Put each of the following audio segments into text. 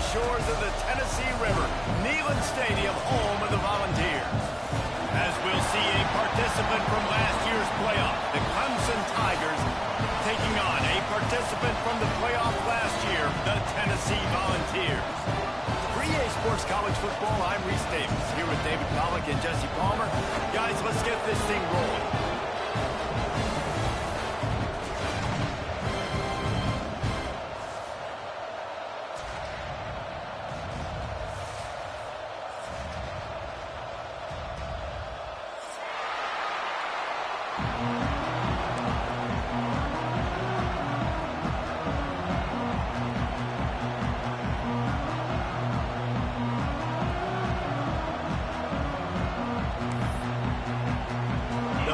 shores of the Tennessee River, Neyland Stadium, home of the Volunteers. As we'll see a participant from last year's playoff, the Clemson Tigers, taking on a participant from the playoff last year, the Tennessee Volunteers. For EA Sports College Football, I'm Reese Davis, here with David Pollack and Jesse Palmer. Guys, let's get this thing rolling.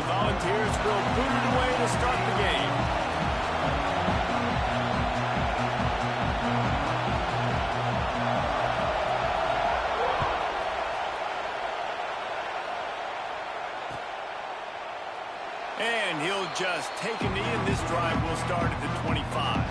Volunteers will boot it away to start the game. And he'll just take a knee, and this drive will start at the 25.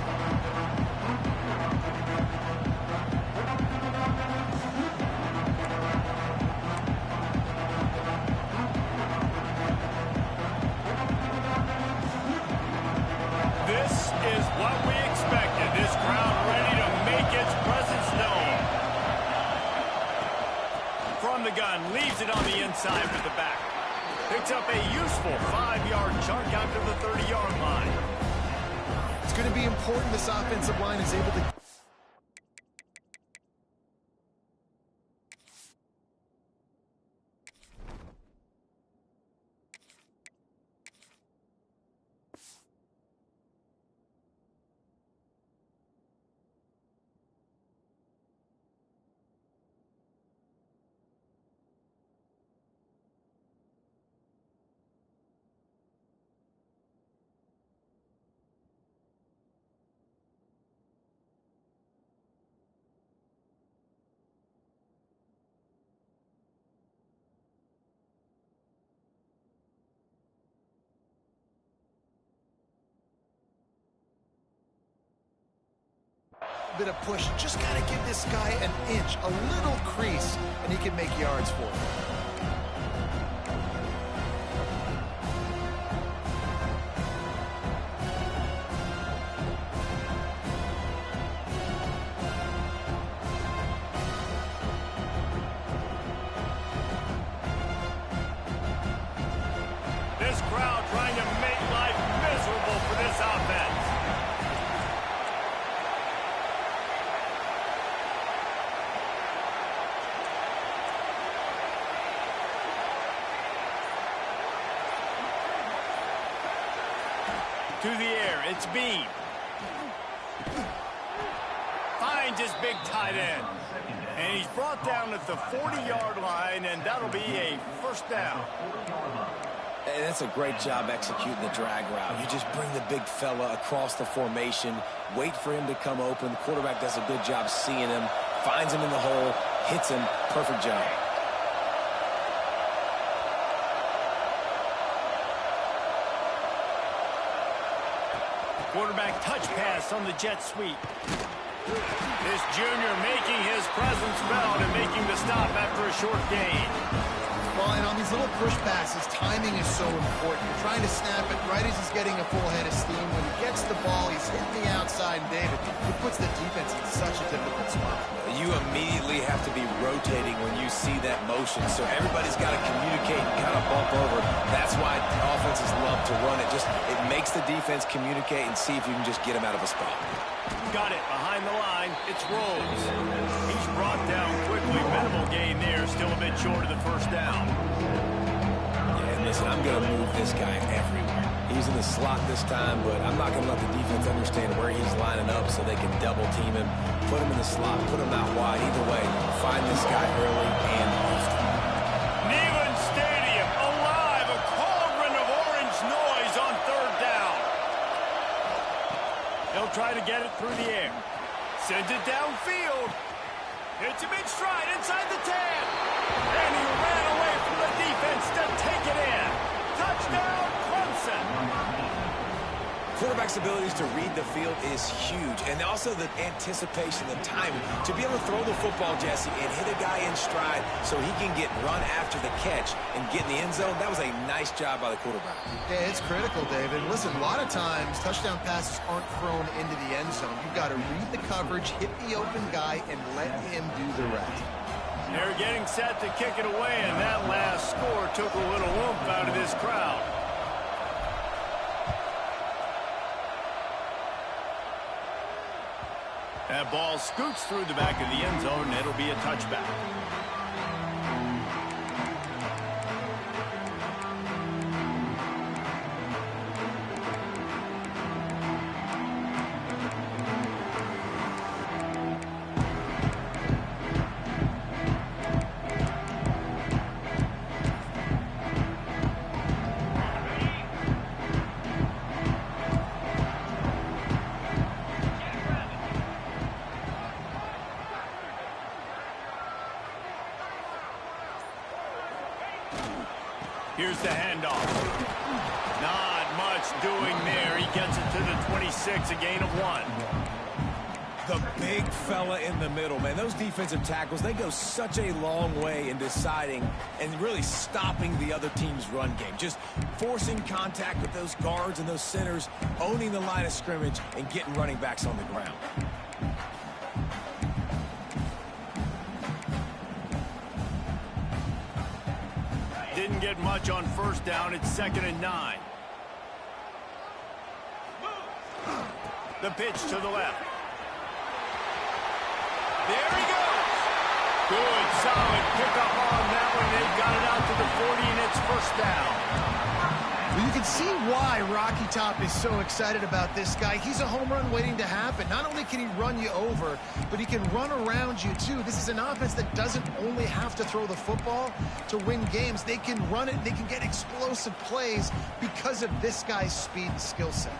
What we expected. This crowd ready to make its presence known. From the gun, leaves it on the inside with the back. Picks up a useful 5-yard chunk out to the 30-yard line. It's going to be important this offensive line is able to... bit of push. Just got to give this guy an inch, a little crease, and he can make yards for it. This crowd trying to make life miserable for this offense. To the air, it's Bean. Finds his big tight end. And he's brought down at the 40-yard line, and that'll be a first down. Hey, that's a great job executing the drag route. You just bring the big fella across the formation, wait for him to come open. The quarterback does a good job seeing him, finds him in the hole, hits him. Perfect job. Quarterback touch pass on the jet sweep. This junior making his presence felt and making the stop after a short gain. Well, and on these little push passes, timing is so important. You're trying to snap it right as he's getting a full head of steam. When he gets the ball, he's hitting the outside, and David, it puts the defense in such a difficult spot. You immediately have to be rotating when you see that motion, so everybody's got to communicate and kind of bump over. That's why offenses love to run it. It makes the defense communicate and see if you can just get him out of a spot. Got it behind the line. It's Rhodes. He's brought down quickly. Minimal gain there. Still a bit short of the first down. Yeah, and listen, I'm going to move this guy everywhere. He's in the slot this time, but I'm not going to let the defense understand where he's lining up so they can double team him, put him in the slot, put him out wide. Either way, find this guy early and often. Neyland Stadium alive. A cauldron of orange noise on third down. He'll try to get it through the air. Sends it downfield. Hits a big stride inside the 10. And he ran away from the defense to take it in. Touchdown, Clemson. Quarterback's abilities to read the field is huge, and also the anticipation, the timing. To be able to throw the football, Jesse, and hit a guy in stride so he can get run after the catch and get in the end zone, that was a nice job by the quarterback. Yeah, it's critical, David. Listen, a lot of times touchdown passes aren't thrown into the end zone. You've got to read the coverage, hit the open guy, and let him do the rest. They're getting set to kick it away, and that last score took a little oomph out of this crowd. That ball scoots through the back of the end zone, and it'll be a touchback. Here's the handoff. Not much doing there. He gets it to the 26, a gain of 1. The big fella in the middle, man. Those defensive tackles, they go such a long way in deciding and really stopping the other team's run game. Just forcing contact with those guards and those centers, owning the line of scrimmage, and getting running backs on the ground. Didn't get much on first down. It's 2nd and 9. The pitch to the left. There he goes. Good, solid pickup on that one. They've got it out to the 40, and it's first down. Well, you can see why Rocky Top is so excited about this guy. He's a home run waiting to happen. Not only can he run you over, but he can run around you, too. This is an offense that doesn't only have to throw the football to win games. They can run it, and they can get explosive plays because of this guy's speed and skill set.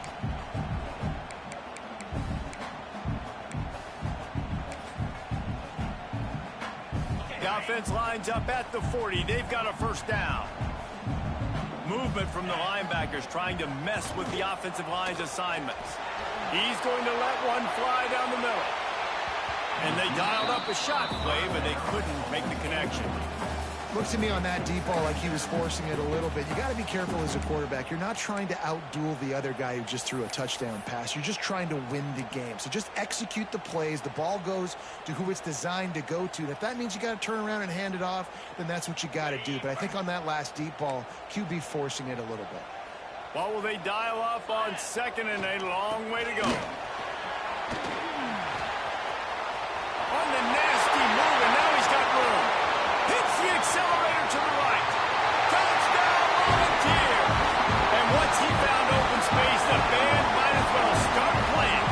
The offense lines up at the 40. They've got a first down. Movement from the linebackers trying to mess with the offensive line's assignments. He's going to let one fly down the middle. And they dialed up a shot play, but they couldn't make the connection. Looks to me on that deep ball like he was forcing it a little bit. You got to be careful as a quarterback. You're not trying to outduel the other guy who just threw a touchdown pass. You're just trying to win the game. So just execute the plays. The ball goes to who it's designed to go to. And if that means you got to turn around and hand it off, then that's what you got to do. But I think on that last deep ball, QB forcing it a little bit. Well, will they dial up on 2nd and a long way to go? On the nasty move, and now he's got room. Hits the accelerator to the right. Touchdown, Volunteer. And once he found open space, the band might as well start playing.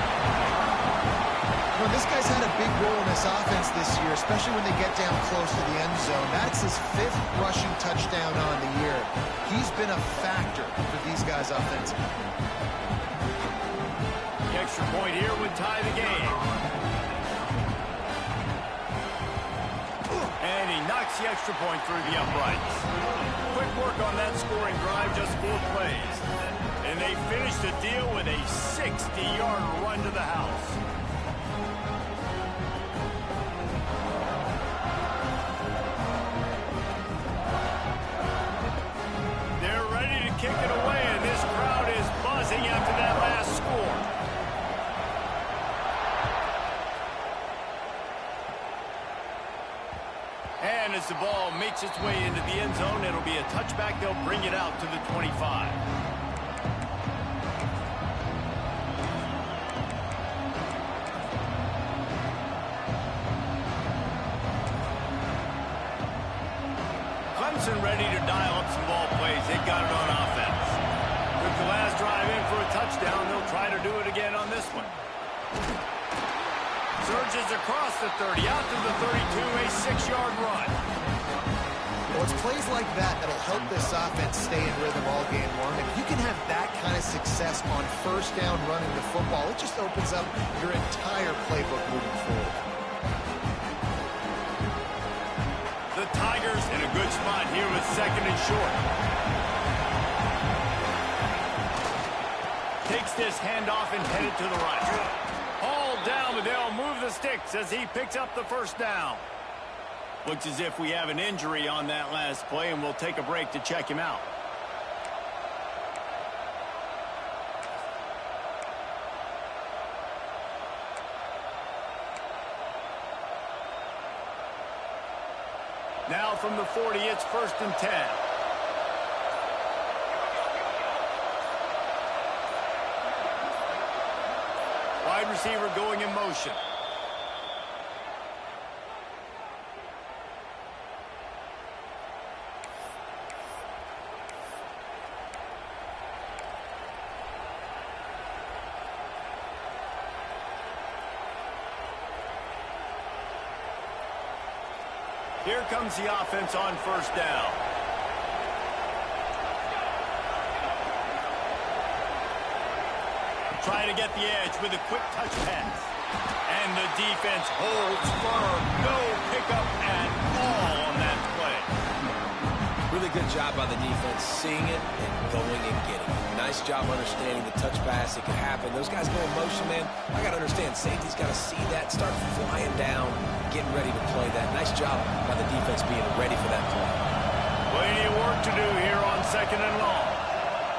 Well, this guy's had a big role in this offense this year, especially when they get down close to the end zone. That's his 5th rushing touchdown on the year. He's been a factor for these guys offensively. The extra point here would tie the game. And he knocks the extra point through the uprights. Quick work on that scoring drive, just 4 plays. And they finish the deal with a 60-yard run to the house. They're ready to kick it away, and this crowd is buzzing after that last score. And as the ball makes its way into the end zone, it'll be a touchback. They'll bring it out to the 25. Clemson ready to dial up some ball plays. They've got it on offense. Took the last drive in for a touchdown. They'll try to do it again on this one. Surges across the 30, out to the 32, a 6-yard run. Well, it's plays like that that'll help this offense stay in rhythm all game long. If you can have that kind of success on first down running the football, it just opens up your entire playbook moving forward. The Tigers in a good spot here with 2nd and short. Takes Gets this handoff and headed to the right. Hauled down, but they'll move the sticks as he picks up the first down. Looks as if we have an injury on that last play, and we'll take a break to check him out. Now from the 40, it's 1st and 10. Wide receiver going in motion. Here comes the offense on 1st down. Trying to get the edge with a quick touch pass. And the defense holds firm. No pickup at all on that play. Really good job by the defense, seeing it and going and getting it. Nice job understanding the touch pass. It could happen. Those guys go in motion, man. I got to understand, safety's got to see that, start flying down, getting ready to play that. Nice job by the defense being ready for that play. Plenty of work to do here on 2nd and long.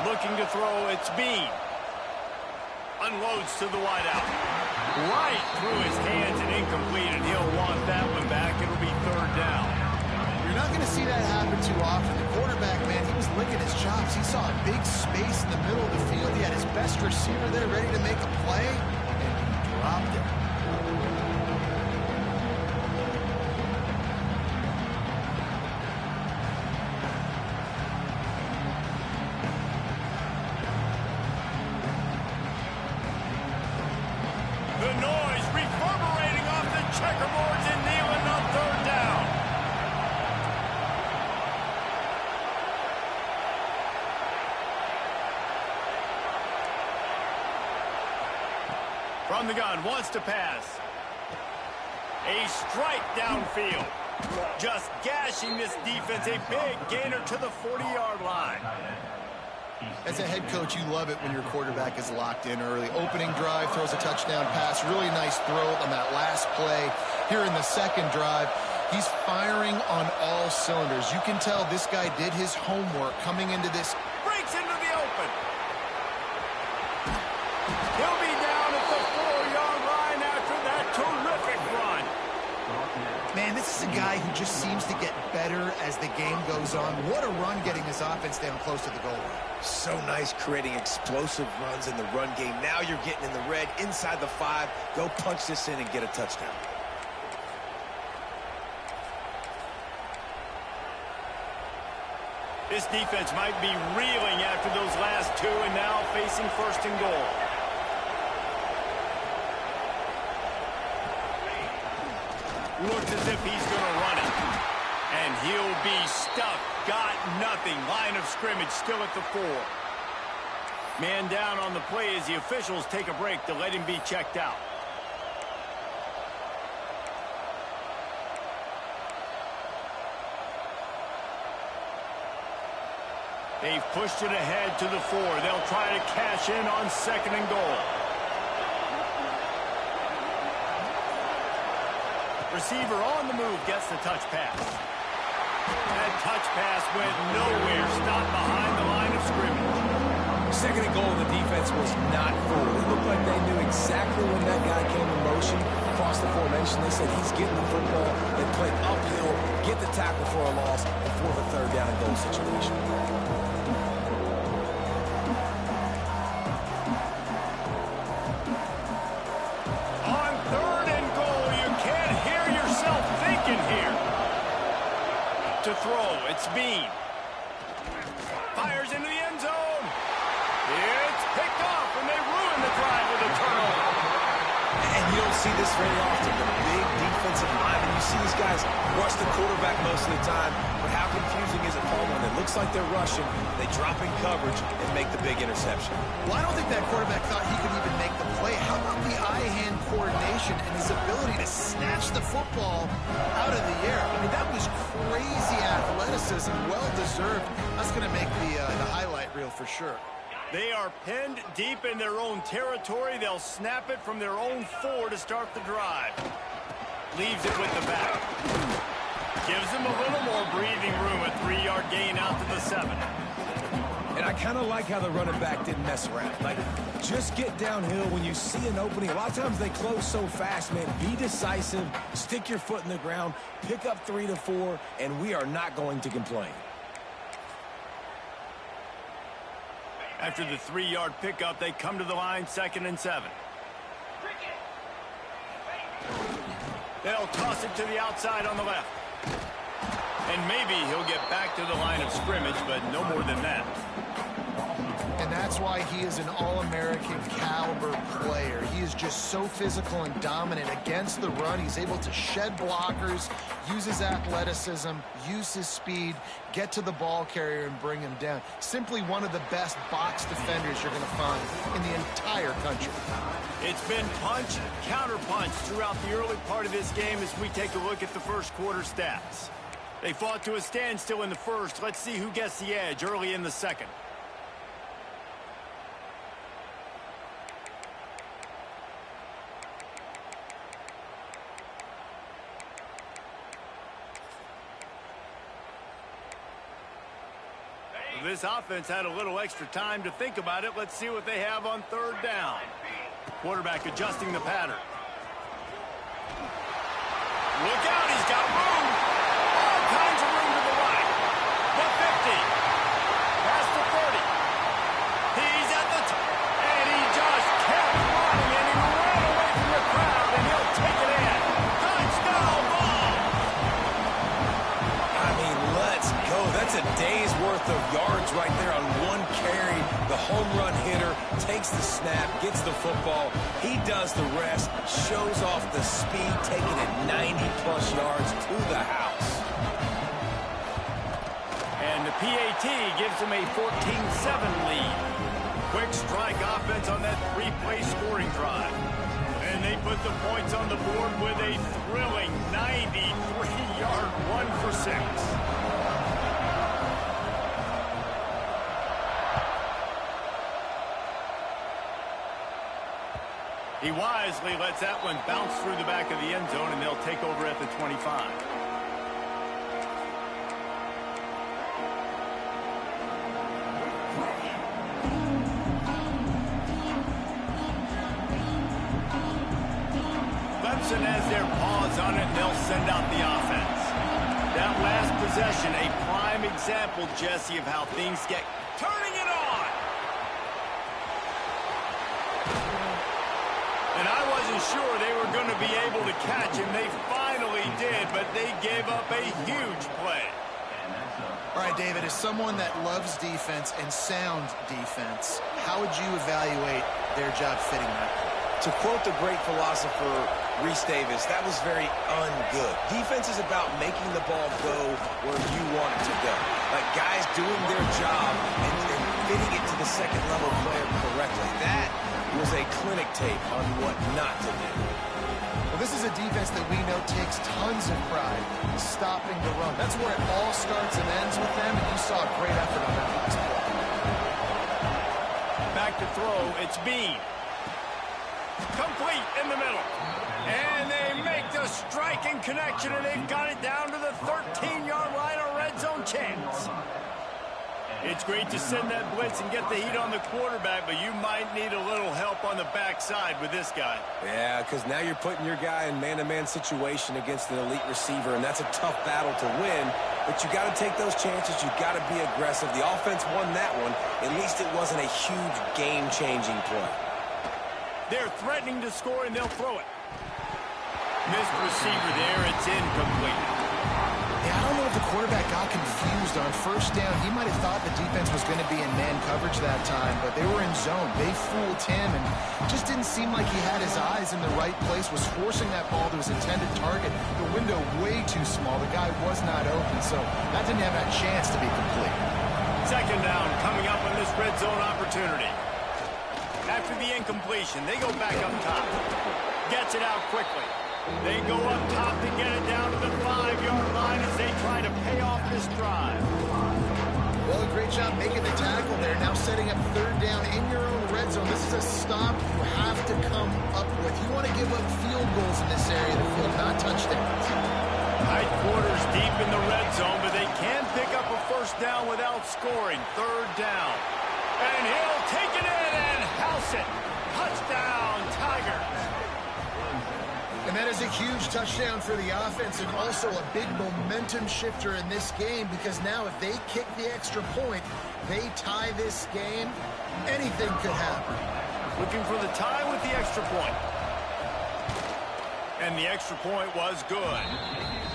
Looking to throw, it's Bean. Unloads to the wideout. Right through his hands and incomplete, and he'll want that one back. It'll be 3rd down. You're not going to see that happen too often. The quarterback, man, he was licking his chops. He saw a big space in the middle of the field. He had his best receiver there ready to make a play, and he dropped it. The noise reverberating off the checkerboards in Neyland on 3rd down. From the gun, wants to pass. A strike downfield. Just gashing this defense. A big gainer to the 40-yard line. As a head coach, you love it when your quarterback is locked in early. Opening drive, throws a touchdown pass. Really nice throw on that last play. Here in the 2nd drive, he's firing on all cylinders. You can tell this guy did his homework coming into this. Breaks into the open. He'll be down at the 4-yard line after that terrific run. Man, this is a guy who just seems to get better as the game goes on. What a run getting his offense down close to the goal line. So nice creating explosive runs in the run game. Now you're getting in the red, inside the 5. Go punch this in and get a touchdown. This defense might be reeling after those last 2 and now facing 1st and goal. Looks as if he's going to run it. And he'll be stuck. Got nothing. Line of scrimmage still at the 4. Man down on the play as the officials take a break to let him be checked out. They've pushed it ahead to the 4. They'll try to cash in on 2nd and goal. Receiver on the move gets the touch pass. That touch pass went nowhere. Stopped behind the line of scrimmage. 2nd and goal, the defense was not fooled. It looked like they knew exactly when that guy came in motion across the formation. They said he's getting the football. They played uphill, get the tackle for a loss, and for the 3rd down and goal situation. To throw, it's Bean. Fires into the end zone. It's picked off, and they ruin the drive with a turnover. And you don't see this very often. The big defensive linemen, you see these guys rush the quarterback most of the time. But how confusing is it, Paul, when it looks like they're rushing, they drop in coverage and make the big interception? Well, I don't think that quarterback thought he could even make the play. How about the eye-hand coordination and his ability to snatch the football out of the air? I mean, that was crazy athleticism, well-deserved. That's going to make the highlight reel for sure. They are pinned deep in their own territory. They'll snap it from their own 4 to start the drive. Leaves it with the back. Gives them a little more breathing room. A 3-yard gain out to the 7. And I kind of like how the running back didn't mess around. Like, just get downhill when you see an opening. A lot of times they close so fast, man. Be decisive, stick your foot in the ground, pick up 3 to 4, and we are not going to complain. After the 3-yard pickup, they come to the line, 2nd and 7. They'll toss it to the outside on the left. And maybe he'll get back to the line of scrimmage, but no more than that. And that's why he is an All-American caliber player. He is just so physical and dominant against the run. He's able to shed blockers, use his athleticism, use his speed, get to the ball carrier and bring him down. Simply one of the best box defenders you're going to find in the entire country. It's been punch, counter-punch throughout the early part of this game as we take a look at the first quarter stats. They fought to a standstill in the first. Let's see who gets the edge early in the second. This offense had a little extra time to think about it. Let's see what they have on 3rd down. Quarterback adjusting the pattern. Look out, he's got room. All kinds of room to the right. The 50. Past the 30. He's at the top. And he just kept running, and he ran away from the crowd, and he'll take it in. Touchdown ball. I mean, let's go. That's a day's worth of yards right there on one carry. The home run hitter takes the snap, gets the football. He does the rest, shows off the speed, taking it 90-plus yards to the house. And the PAT gives him a 14-7 lead. Quick strike offense on that 3-play scoring drive. And they put the points on the board with a thrilling 93-yard run for 6. He wisely lets that one bounce through the back of the end zone, and they'll take over at the 25. Clemson has their paws on it, and they'll send out the offense. That last possession, a prime example, Jesse, of how things get turning it on. And I wasn't sure they were going to be able to catch him. They finally did, but they gave up a huge play. All right, David, as someone that loves defense and sound defense, how would you evaluate their job fitting that? To quote the great philosopher Reese Davis, that was very un-good. Defense is about making the ball go where you want it to go. Like guys doing their job and fitting it to the second-level player correctly. That was a clinic tape on what not to do. Well, this is a defense that we know takes tons of pride in stopping the run. That's where it all starts and ends with them, and you saw a great effort on that last play. Back to throw, it's Bean. Complete in the middle. And they make the striking connection, and they've got it down to the 13-yard line, a red zone chance. It's great to send that blitz and get the heat on the quarterback, but you might need a little help on the backside with this guy. Yeah, because now you're putting your guy in man-to-man situation against an elite receiver, and that's a tough battle to win. But you got to take those chances. You got to be aggressive. The offense won that one. At least it wasn't a huge game-changing play. They're threatening to score, and they'll throw it. Missed receiver there. It's incomplete. Yeah, I don't know if the quarterback got confused on first down. He might have thought the defense was going to be in man coverage that time, but they were in zone. They fooled him, and just didn't seem like he had his eyes in the right place, was forcing that ball to his intended target. The window way too small. The guy was not open, so that didn't have that chance to be complete. Second down coming up on this red zone opportunity. After the incompletion, they go back up top. Gets it out quickly. They go up top to get it down to the 5-yard line as they try to pay off this drive. Well, a great job making the tackle there. Now setting up third down in your own red zone. This is a stop you have to come up with. You want to give up field goals in this area of the field, not touchdowns. Tight quarters deep in the red zone, but they can pick up a first down without scoring. Third down. And he'll take it in and house it. Touchdown, Tigers. And that is a huge touchdown for the offense and also a big momentum shifter in this game, because now if they kick the extra point, they tie this game, anything could happen. Looking for the tie with the extra point. And the extra point was good.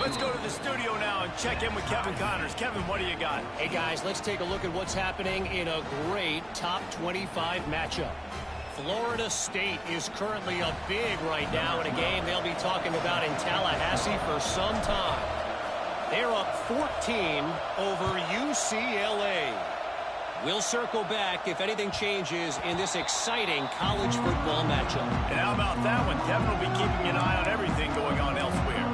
Let's go to the studio now and check in with Kevin Connors. Kevin, what do you got? Hey, guys, let's take a look at what's happening in a great top 25 matchup. Florida State is currently up big right now in a game they'll be talking about in Tallahassee for some time. They're up 14 over UCLA. We'll circle back if anything changes in this exciting college football matchup. And how about that one? Kevin will be keeping an eye on everything going on elsewhere.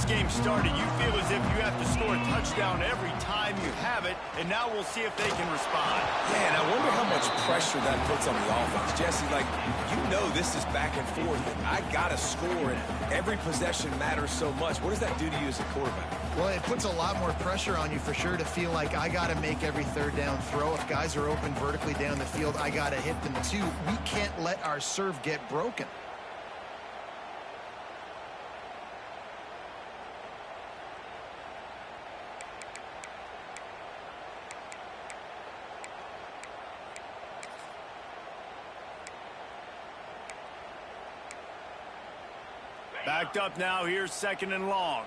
Game started, you feel as if you have to score a touchdown every time you have it, and now we'll see if they can respond. Yeah, and I wonder how much pressure that puts on the offense. Jesse, like, you know this is back and forth, and I got to score, and every possession matters so much. What does that do to you as a quarterback? Well, it puts a lot more pressure on you for sure to feel like I got to make every third down throw. If guys are open vertically down the field, I got to hit them too. We can't let our serve get broken. Backed up now, here's second and long.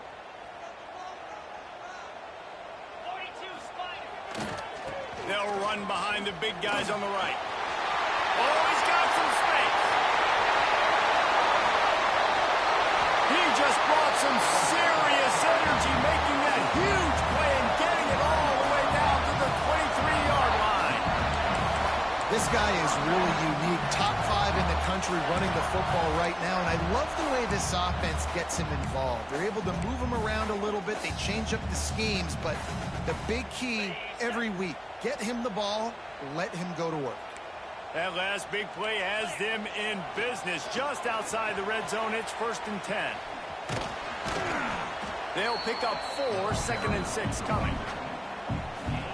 They'll run behind the big guys on the right. Oh, he's got some space. He just brought some serious energy, making that huge play and getting it all the way down to the 23-yard line. This guy is really unique. Top 5 in the country running the football right now, and I love the way this offense gets him involved. They're able to move him around a little bit. They change up the schemes, but the big key every week, get him the ball, let him go to work. That last big play has them in business. Just outside the red zone, it's 1st and 10. They'll pick up 4, 2nd and 6 coming.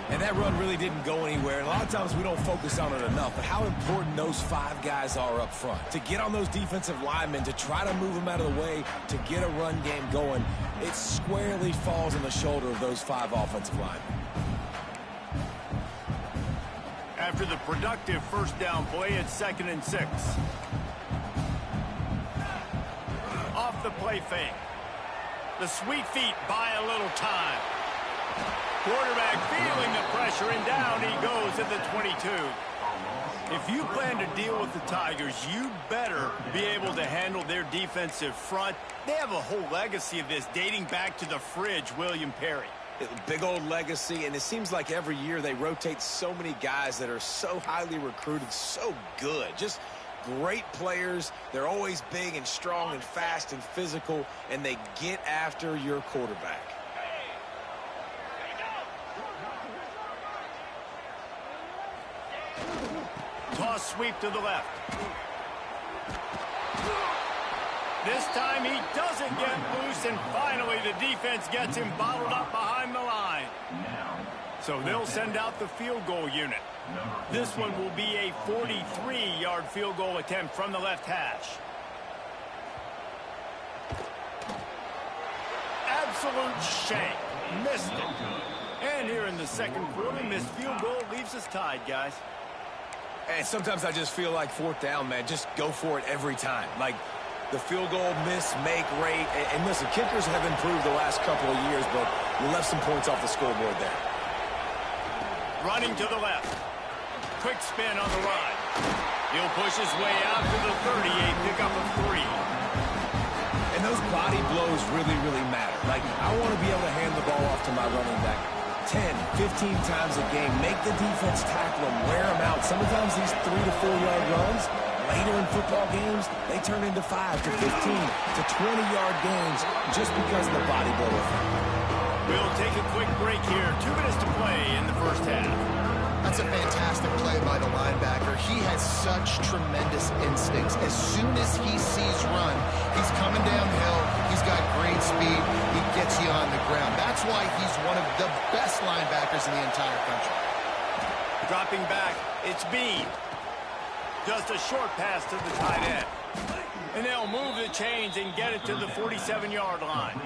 And that run really didn't go anywhere. And a lot of times we don't focus on it enough. But how important those 5 guys are up front. To get on those defensive linemen, to try to move them out of the way, to get a run game going, it squarely falls on the shoulder of those 5 offensive linemen. After the productive first down play, it's 2nd and 6. Off the play fake. The sweet feet buy a little time. Quarterback feeling the pressure, and down he goes at the 22. If you plan to deal with the Tigers, you better be able to handle their defensive front. They have a whole legacy of this dating back to the fridge, William Perry. Big old legacy, and it seems like every year they rotate so many guys that are so highly recruited, so good. Just great players. They're always big and strong and fast and physical, and they get after your quarterback. Toss sweep to the left. This time he doesn't get loose, and finally the defense gets him bottled up behind the line. So they'll send out the field goal unit. This one will be a 43-yard field goal attempt from the left hash. Absolute shank. Missed it. And here in the second quarter, missed field goal leaves us tied, guys. And sometimes I just feel like 4th down, man, just go for it every time. Like the field goal miss, make rate. And listen, kickers have improved the last couple of years, but you left some points off the scoreboard there. Running to the left. Quick spin on the run. He'll push his way out to the 38, pick up a 3. And those body blows really, really matter. Like, I want to be able to hand the ball off to my running back 10, 15 times a game. Make the defense tackle them, wear them out. Sometimes these 3 to 4 yard runs, later in football games, they turn into 5 to 15 to 20-yard gains just because of the body blow effect. We'll take a quick break here. 2 minutes to play in the first half. That's a fantastic play by the linebacker. He has such tremendous instincts. As soon as he sees run, he's coming downhill. He's got great speed. He gets you on the ground. That's why he's one of the best linebackers in the entire country. Dropping back, it's Bean. Just a short pass to the tight end. And they'll move the chains and get it to the 47-yard line.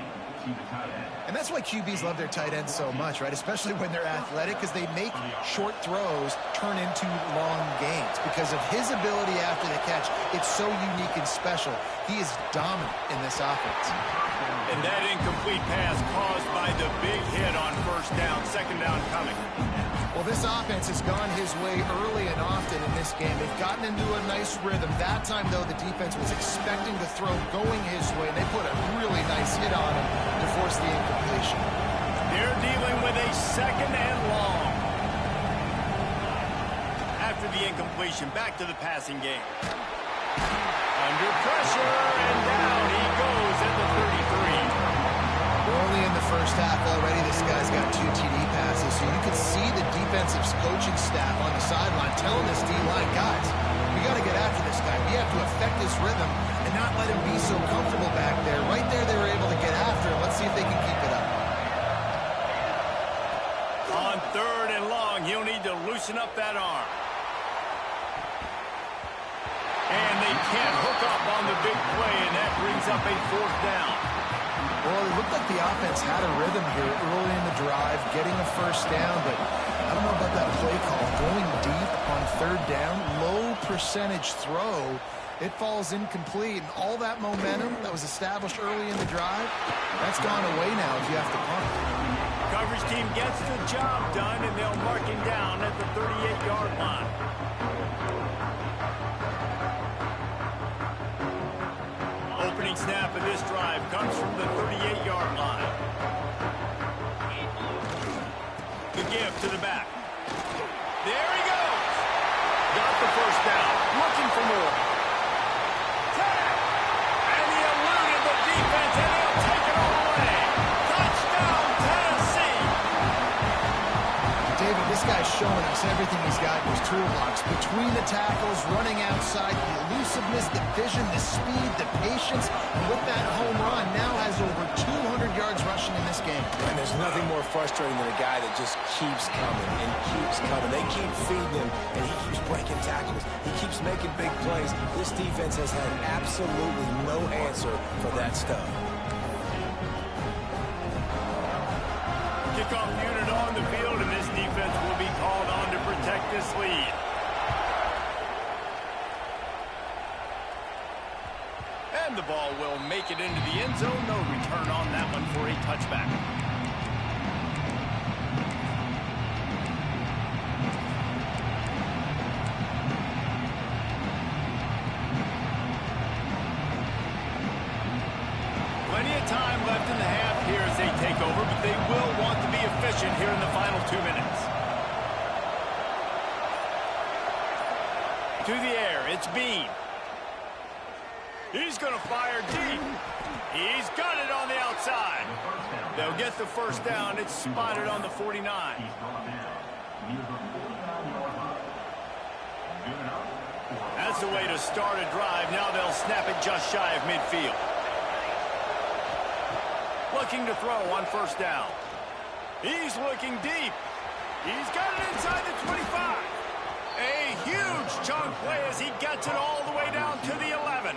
And that's why QBs love their tight ends so much, right? Especially when they're athletic, because they make short throws turn into long gains. Because of his ability after the catch, it's so unique and special. He is dominant in this offense. And that incomplete pass caused by the big hit on first down, second down coming. Well, this offense has gone his way early and often in this game. They've gotten into a nice rhythm. That time, though, the defense was expecting the throw going his way. They put a really nice hit on him to force the incompletion. They're dealing with a second and long. After the incompletion, back to the passing game. Under pressure, and down he goes at the 33. Early in the first half already, this guy's got 2 TD passes, so you could see the defensive coaching staff on the sideline telling this D-line, guys, we got to get after this guy. We have to affect his rhythm and not let him be so comfortable back there. Right there, they were able to get after him. Let's see if they can keep it up. On third and long, he'll need to loosen up that arm. And they can't hook up on the big play, and that brings up a fourth down. Well, it looked like the offense had a rhythm here early in the drive, getting a first down, but I don't know about that play call. Going deep on third down, low percentage throw, it falls incomplete, and all that momentum that was established early in the drive, that's gone away now if you have to punt. Coverage team gets the job done, and they'll mark him down at the 38-yard line. Opening snap of this drive comes from the 38-yard line. The give to the back. There he goes. Got the first down. Looking for more. And he eluded the defense, and he'll take it all away. Touchdown, Tennessee. David, this guy's showing us everything he's got in his toolbox. Between the tackles, running outside, the elusiveness, the vision, the speed, the patience, and with that home run, now has over 200 yards rushing in this game. And there's nothing more frustrating than a guy that just keeps coming and keeps coming. They keep feeding him, and he keeps breaking tackles. He keeps making big plays. This defense has had absolutely no answer for that stuff. Kickoff unit on the field, and this defense will be called on to protect this lead. And the ball will make it into the end zone. No return on that one for a touchback. Plenty of time left in the half here as they take over, but they will want to be efficient here in the final 2 minutes. To the air, it's Bean. He's going to fire deep. He's got it on the outside. They'll get the first down. It's spotted on the 49. That's the way to start a drive. Now they'll snap it just shy of midfield. Looking to throw on first down. He's looking deep. He's got it inside the 25. A huge chunk play as he gets it all the way down to the 11.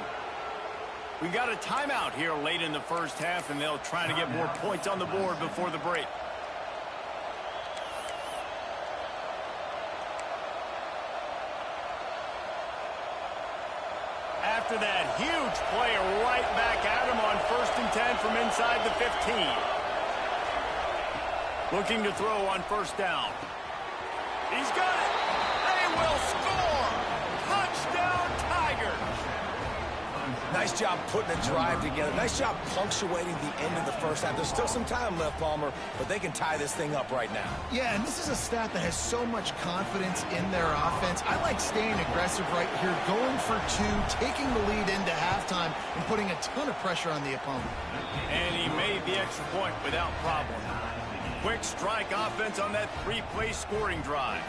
We got a timeout here late in the first half, and they'll try to get more points on the board before the break. After that huge play right back at him on 1st and 10 from inside the 15. Looking to throw on first down. He's got it. They will score. Touchdown, Tigers. Now, Nice job putting a drive together. Nice job punctuating the end of the first half. There's still some time left, Palmer, but they can tie this thing up right now. Yeah, and this is a staff that has so much confidence in their offense. I like staying aggressive right here, going for two, taking the lead into halftime, and putting a ton of pressure on the opponent. And he made the extra point without problem. Quick strike offense on that three-play scoring drive.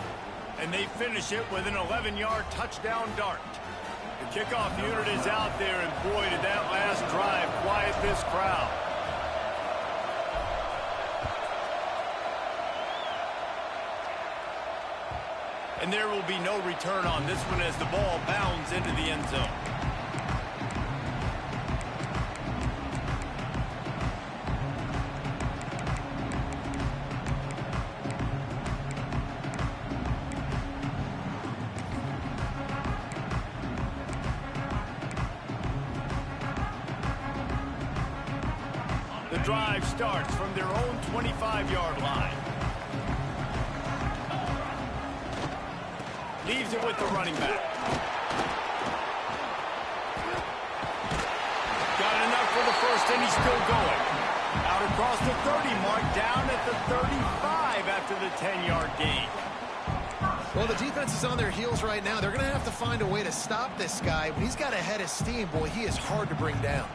And they finish it with an 11-yard touchdown dart. The kickoff unit is out there, and boy, did that last drive quiet this crowd. And there will be no return on this one as the ball bounds into the end zone. The drive starts from their own 25-yard line. Leaves it with the running back. Got enough for the first, and he's still going. Out across the 30 mark, down at the 35 after the 10-yard gain. Well, the defense is on their heels right now. They're going to have to find a way to stop this guy. When he's got a head of steam, boy, he is hard to bring down.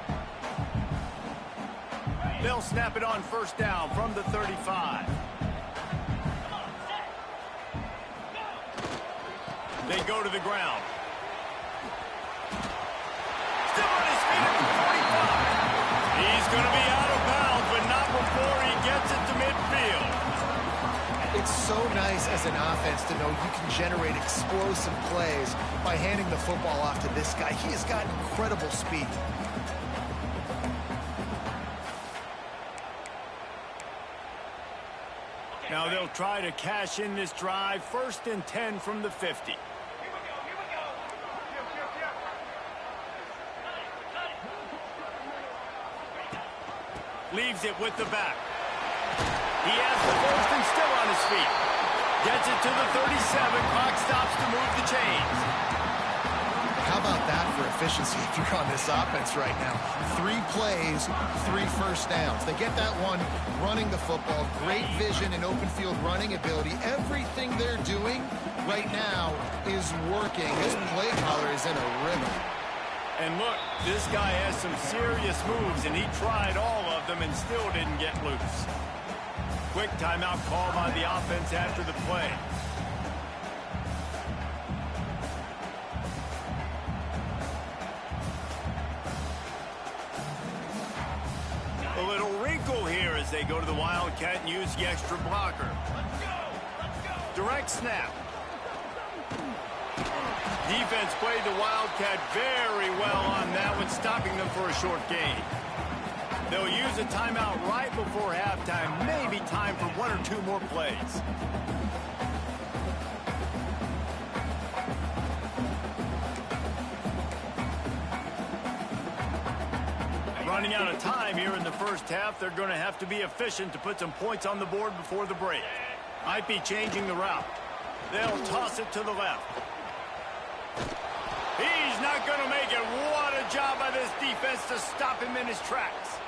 They'll snap it on first down from the 35. They go to the ground. Still on his feet at the 45. He's going to be out of bounds, but not before he gets it to midfield. It's so nice as an offense to know you can generate explosive plays by handing the football off to this guy. He has got incredible speed. Now they'll try to cash in this drive. 1st and 10 from the 50. Leaves it with the back. He has the first and still on his feet. Gets it to the 37. Clock stops to move the chains. How about that for efficiency if you're on this offense right now? 3 plays, 3 first downs. They get that one running the football. Great vision and open field running ability. Everything they're doing right now is working. His play caller is in a rhythm. And look, this guy has some serious moves, and he tried all of them and still didn't get loose. Quick timeout call by the offense after the play. A little wrinkle here as they go to the Wildcat and use the extra blocker. Direct snap. Defense played the Wildcat very well on that one, stopping them for a short gain. They'll use a timeout right before halftime. Maybe time for 1 or 2 more plays. Running out of time here in the first half. They're going to have to be efficient to put some points on the board before the break. Might be changing the route. They'll toss it to the left. He's not going to make it. What a job by this defense to stop him in his tracks.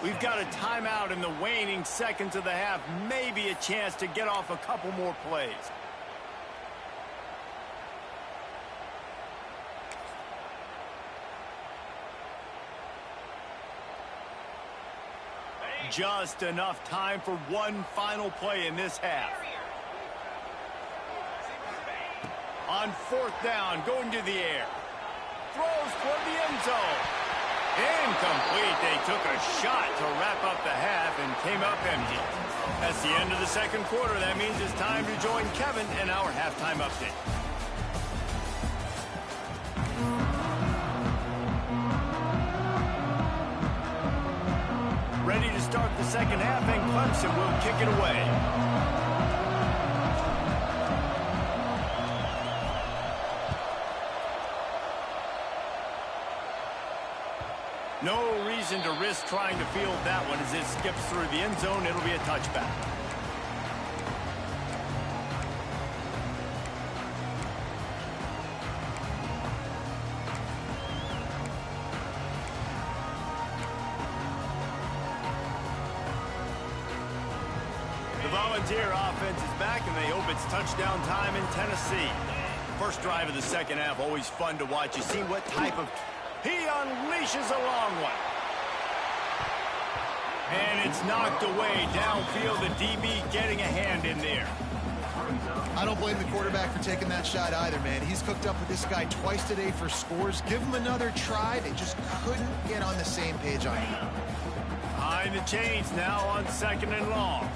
We've got a timeout in the waning seconds of the half. Maybe a chance to get off a couple more plays. Just enough time for one final play in this half. On 4th down, going to the air. Throws toward the end zone. Incomplete. They took a shot to wrap up the half and came up empty. That's the end of the second quarter. That means it's time to join Kevin in our halftime update. Ready to start the second half, and Clemson will kick it away. No reason to risk trying to field that one as it skips through the end zone. It'll be a touchback. Volunteer offense is back, and they hope it's touchdown time in Tennessee. First drive of the second half, always fun to watch. You see what type of... He unleashes a long one. And it's knocked away downfield. The DB getting a hand in there. I don't blame the quarterback for taking that shot either, man. He's cooked up with this guy twice today for scores. Give him another try. They just couldn't get on the same page on him. Behind the chains now on 2nd and long.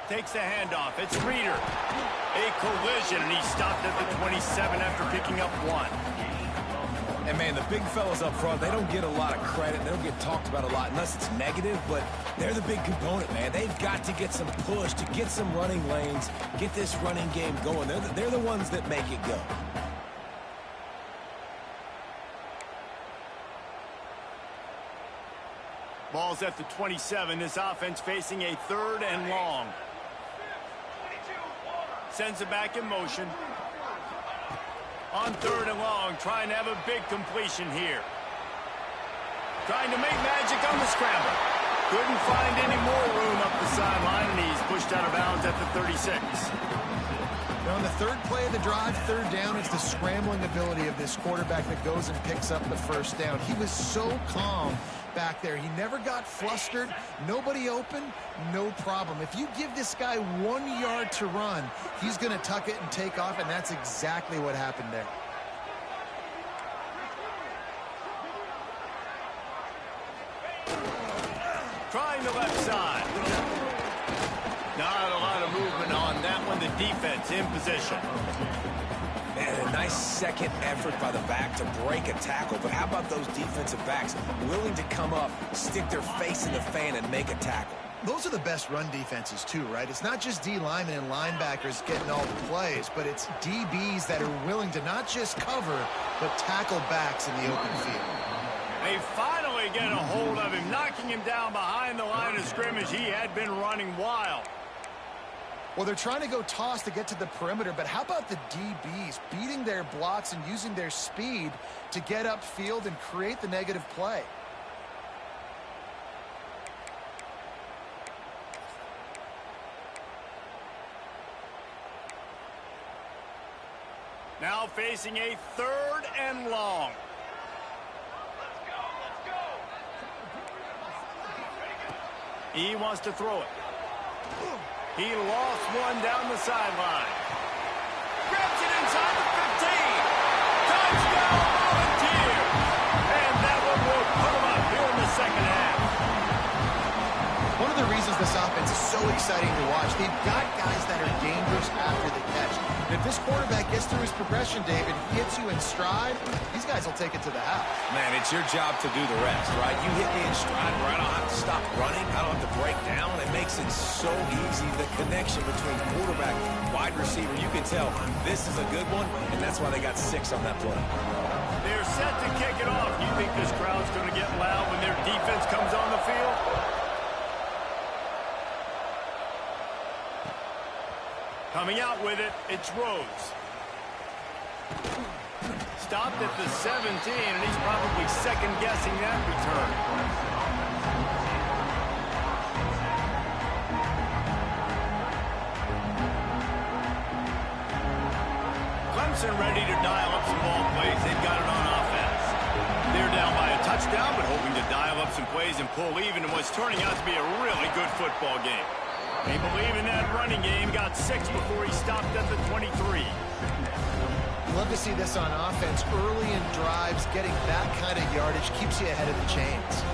Takes the handoff. It's Reeder. A collision, and he stopped at the 27 after picking up 1. And, man, the big fellas up front, they don't get a lot of credit. They don't get talked about a lot unless it's negative, but they're the big component, man. They've got to get some push, to get some running lanes, get this running game going. They're the ones that make it go. Ball's at the 27. This offense facing a 3rd and long. Sends it back in motion. On 3rd and long, trying to have a big completion here. Trying to make magic on the scramble. Couldn't find any more room up the sideline, and he's pushed out of bounds at the 36. Now on the 3rd play of the drive, 3rd down, it's the scrambling ability of this quarterback that goes and picks up the 1st down. He was so calm back there. He never got flustered. Nobody open, no problem. If you give this guy 1 yard to run, he's going to tuck it and take off, and that's exactly what happened there. Trying the left side. Not a lot of movement on that one. The defense in position. Man, a nice second effort by the back to break a tackle. But how about those defensive backs willing to come up, stick their face in the fan, and make a tackle? Those are the best run defenses, too, right? It's not just D linemen and linebackers getting all the plays, but it's DBs that are willing to not just cover, but tackle backs in the open field. They finally get a hold of him, knocking him down behind the line of scrimmage. He had been running wild. Well, they're trying to go toss to get to the perimeter, but how about the DBs beating their blocks and using their speed to get upfield and create the negative play? Now facing a 3rd and long. He wants to throw it. He lost one down the sideline. Grabs it inside the 15. Touchdown, Volunteer. And that one will put him up here in the second half. One of the reasons this offense is so exciting to watch, they've got guys that are dangerous after the catch. And if this quarterback gets through his progression, David, hits you in stride, these guys will take it to the house. Man, it's your job to do the rest, right? You hit me in stride where I don't have to stop running. I don't have to break down. It makes it so easy. The connection between quarterback, wide receiver, you can tell this is a good one, and that's why they got 6 on that play. They're set to kick it off. You think this crowd's going to get loud when their defense comes on the field? Coming out with it, it's Rhodes. Stopped at the 17, and he's probably second-guessing that return. Clemson ready to dial up some ball plays. They've got it on offense. They're down by a touchdown, but hoping to dial up some plays and pull even in what's turning out to be a really good football game. They believe in that running game. Got 6 before he stopped at the 23. Love to see this on offense. Early in drives, getting that kind of yardage keeps you ahead of the chains.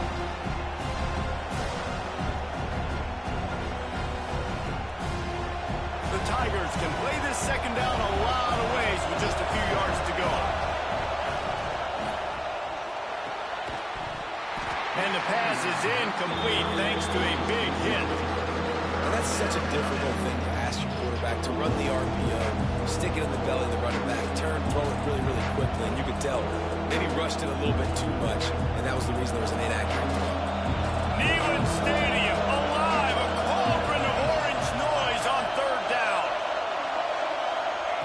The Tigers can play this second down a lot of ways with just a few yards to go. And the pass is incomplete thanks to a big hit. And that's such a difficult thing to ask your quarterback to run the RPO, stick it in the belly of the running back, turn, throw it really, really quickly, and you could tell maybe rushed it a little bit too much, and that was the reason there was an inaccurate throw. Neyland Stadium alive, a cauldron of orange noise on 3rd down.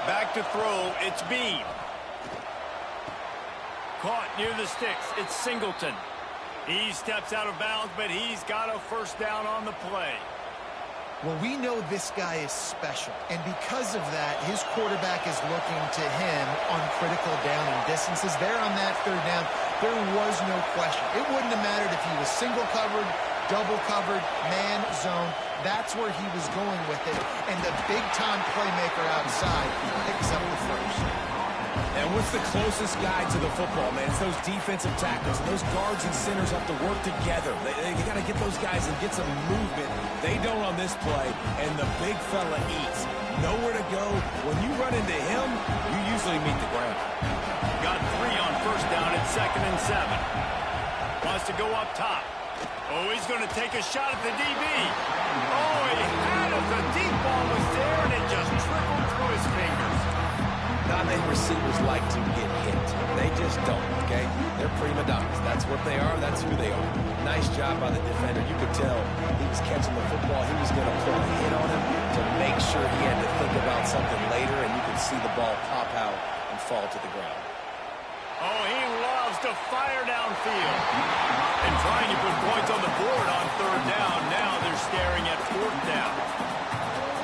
Back to throw, it's Bean. Caught near the sticks, it's Singleton. He steps out of bounds, but he's got a first down on the play. Well, we know this guy is special, and because of that, his quarterback is looking to him on critical down and distances. There on that third down, there was no question. It wouldn't have mattered if he was single covered, double covered, man, zone. That's where he was going with it, and the big-time playmaker outside picks up the first. And what's the closest guy to the football, man? It's those defensive tackles. And those guards and centers have to work together. They got to get those guys and get some movement. They don't on this play, and the big fella eats. Nowhere to go. When you run into him, you usually meet the ground. Got 3 on first down at 2nd and 7. Wants to go up top. Oh, he's going to take a shot at the DB. Oh, he had it. The deep ball was there, and it just trickled through his fingers. Not many receivers like to get hit. They just don't, okay? They're prima donnas. That's what they are. That's who they are. Nice job by the defender. You could tell he was catching the football. He was going to put a hit on him to make sure he had to think about something later, and you could see the ball pop out and fall to the ground. Oh, he loves to fire downfield. And trying to put points on the board on 3rd down. Now they're staring at 4th down.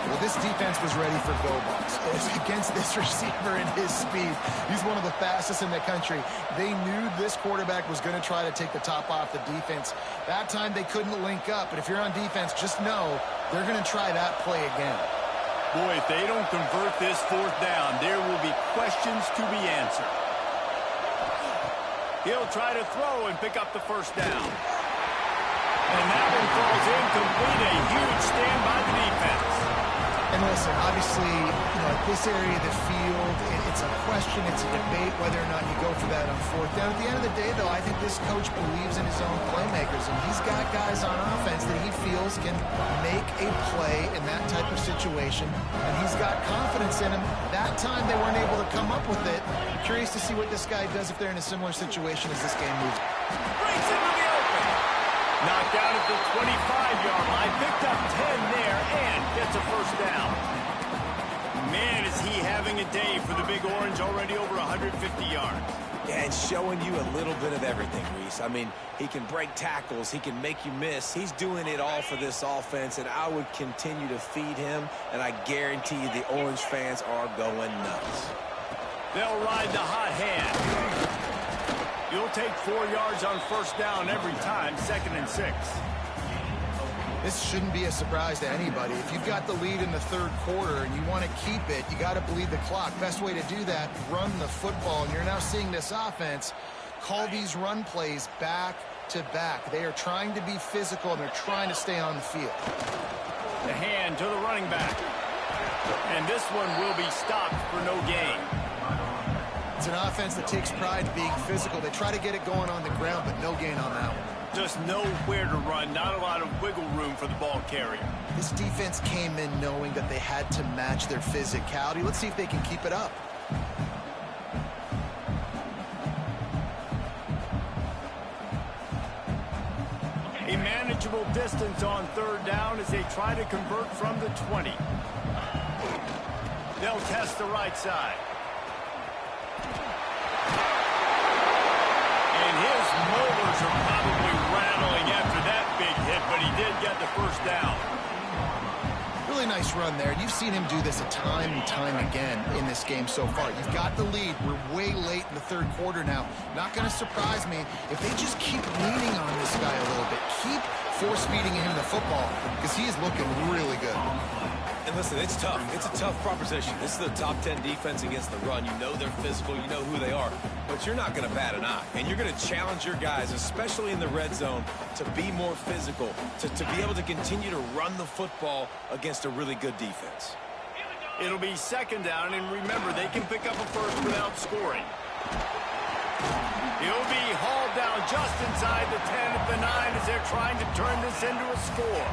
Well, this defense was ready for go balls. Against this receiver and his speed, he's one of the fastest in the country. They knew this quarterback was going to try to take the top off the defense. That time they couldn't link up, but if you're on defense, just know they're going to try that play again. Boy, if they don't convert this 4th down, there will be questions to be answered. He'll try to throw and pick up the first down. And that one falls incomplete. A huge stand by the defense. And listen, obviously, at this area of the field, it's a question, it's a debate whether or not you go for that on 4th down. At the end of the day, though, I think this coach believes in his own playmakers, and he's got guys on offense that he feels can make a play in that type of situation, and he's got confidence in him. That time they weren't able to come up with it. I'm curious to see what this guy does if they're in a similar situation as this game moves. Breaks into the open. Knocked out at the 25-yard line. Picked up 10 there and gets a first down. Man, is he having a day for the Big Orange, already over 150 yards. Yeah, and showing you a little bit of everything, Reese. I mean, he can break tackles. He can make you miss. He's doing it all for this offense, and I would continue to feed him, and I guarantee you the Orange fans are going nuts. They'll ride the hot hand. You'll take 4 yards on first down every time, 2nd and 6. This shouldn't be a surprise to anybody. If you've got the lead in the 3rd quarter and you want to keep it, you got to bleed the clock. Best way to do that, run the football. And you're now seeing this offense call these run plays back to back. They are trying to be physical, and they're trying to stay on the field. The hand to the running back. And this one will be stopped for no gain. It's an offense that takes pride in being physical. They try to get it going on the ground, but no gain on that one. Just nowhere to run, not a lot of wiggle room for the ball carrier. This defense came in knowing that they had to match their physicality. Let's see if they can keep it up. A manageable distance on 3rd down as they try to convert from the 20. They'll test the right side. And his molars are probably rattling after that big hit, but he did get the first down. Really nice run there. You've seen him do this a time and time again in this game so far. You've got the lead. We're way late in the 3rd quarter now. Not going to surprise me if they just keep leaning on this guy a little bit. Keep force-feeding him the football because he is looking really good. And listen, it's tough. It's a tough proposition. This is the top 10 defense against the run. You know they're physical. You know who they are. But you're not going to bat an eye. And you're going to challenge your guys, especially in the red zone, to be more physical, to be able to continue to run the football against a really good defense. It'll be 2nd down, and remember, they can pick up a first without scoring. He'll be hauled down just inside the 10 at the 9 as they're trying to turn this into a score.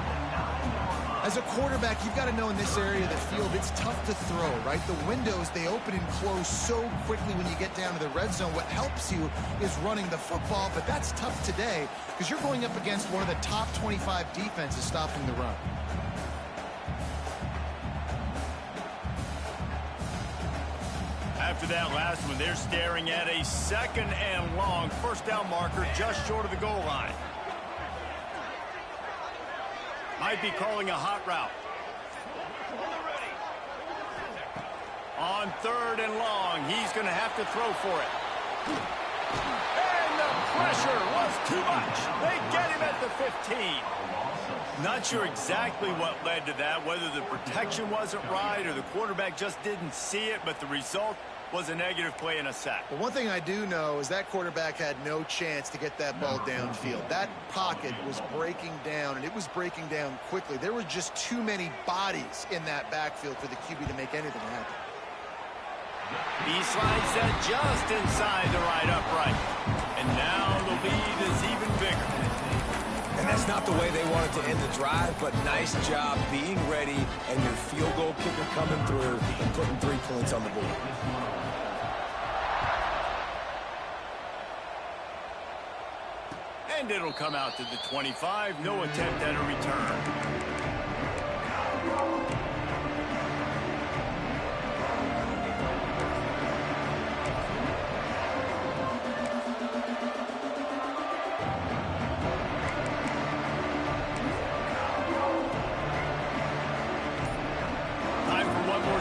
As a quarterback, you've got to know in this area of the field, it's tough to throw, right? The windows, they open and close so quickly when you get down to the red zone. What helps you is running the football, but that's tough today because you're going up against one of the top 25 defenses stopping the run. After that last one, they're staring at a 2nd and long, first down marker just short of the goal line. might be calling a hot route. On 3rd and long, he's going to have to throw for it. And the pressure was too much. They get him at the 15. Not sure exactly what led to that, whether the protection wasn't right or the quarterback just didn't see it, but the result was a negative play and a sack. Well, one thing I do know is that quarterback had no chance to get that ball downfield. That pocket was breaking down, and it was breaking down quickly. There were just too many bodies in that backfield for the QB to make anything happen. He slides that just inside the right upright. And now the lead is even bigger. And that's not the way they wanted to end the drive, but nice job being ready and your field goal kicker coming through and putting 3 points on the board. And it'll come out to the 25. No attempt at a return.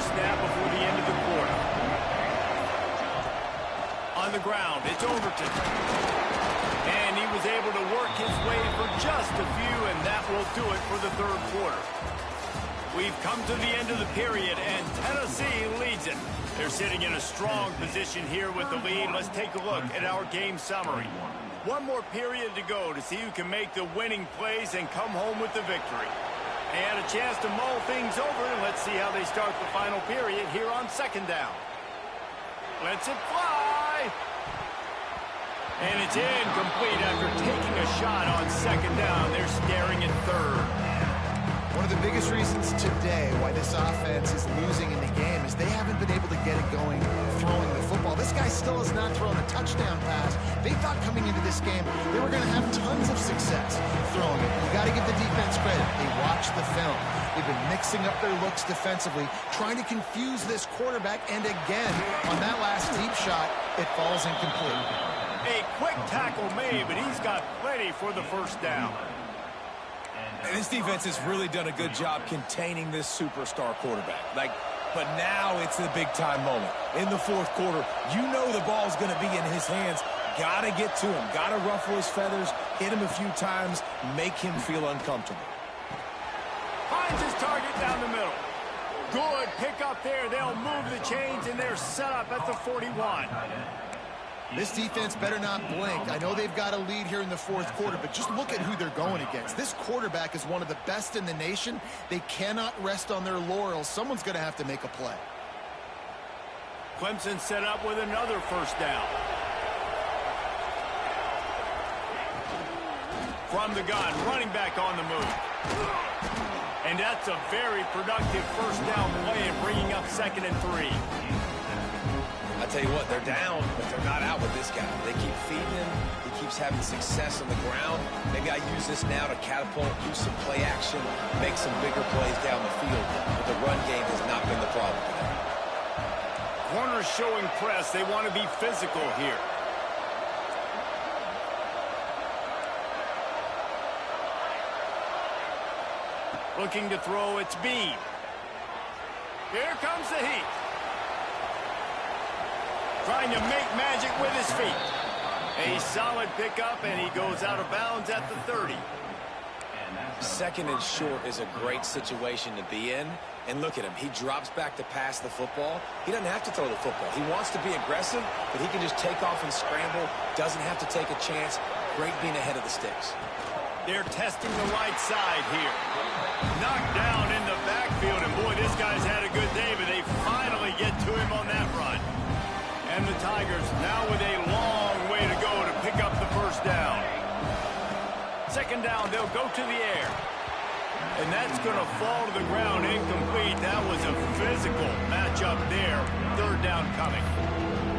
Snap before the end of the quarter. On the ground, it's Overton. And he was able to work his way for just a few, and that will do it for the 3rd quarter. We've come to the end of the period, and Tennessee leads it. They're sitting in a strong position here with the lead. Let's take a look at our game summary. One more period to go to see who can make the winning plays and come home with the victory. They had a chance to mull things over, and let's see how they start the final period here on 2nd down. Lets it fly. And it's incomplete after taking a shot on 2nd down. They're staring at 3rd. One of the biggest reasons today why this offense is losing in the game is they haven't been able to get it going throwing the football. This guy still has not thrown a touchdown pass. They thought coming into this game they were going to have tons of success throwing it. You got to give the defense credit. They watched the film. They've been mixing up their looks defensively, trying to confuse this quarterback, and again, on that last deep shot, it falls incomplete. A quick tackle made, but he's got plenty for the 1st down. And this defense has really done a good job containing this superstar quarterback. But now it's the big-time moment. In the 4th quarter, you know the ball's going to be in his hands. Got to get to him. Got to ruffle his feathers, hit him a few times, make him feel uncomfortable. Finds his target down the middle. Good pick up there. They'll move the chains, and they're set up at the 41. This defense better not blink. I know they've got a lead here in the 4th quarter, but just look at who they're going against. This quarterback is one of the best in the nation. They cannot rest on their laurels. Someone's going to have to make a play. Clemson set up with another 1st down. From the gun, running back on the move. And that's a very productive 1st down play and bringing up 2nd and 3. I tell you what, they're down, but they're not out with this guy. They keep feeding him. He keeps having success on the ground. Maybe I use this now to catapult, use some play action, make some bigger plays down the field. But the run game has not been the problem today. Corners showing press. They want to be physical here. Looking to throw, it's Bean. Here comes the heat. Trying to make magic with his feet. A solid pickup, and he goes out of bounds at the 30. 2nd and short is a great situation to be in. And look at him. He drops back to pass the football. He doesn't have to throw the football. He wants to be aggressive, but he can just take off and scramble. Doesn't have to take a chance. Great being ahead of the sticks. They're testing the right side here. Knocked down in the backfield, and boy, this guy's had a good day, but they finally get to him on that run. And the Tigers now with a long way to go to pick up the 1st down. 2nd down, they'll go to the air. And that's going to fall to the ground incomplete. That was a physical matchup there. 3rd down coming.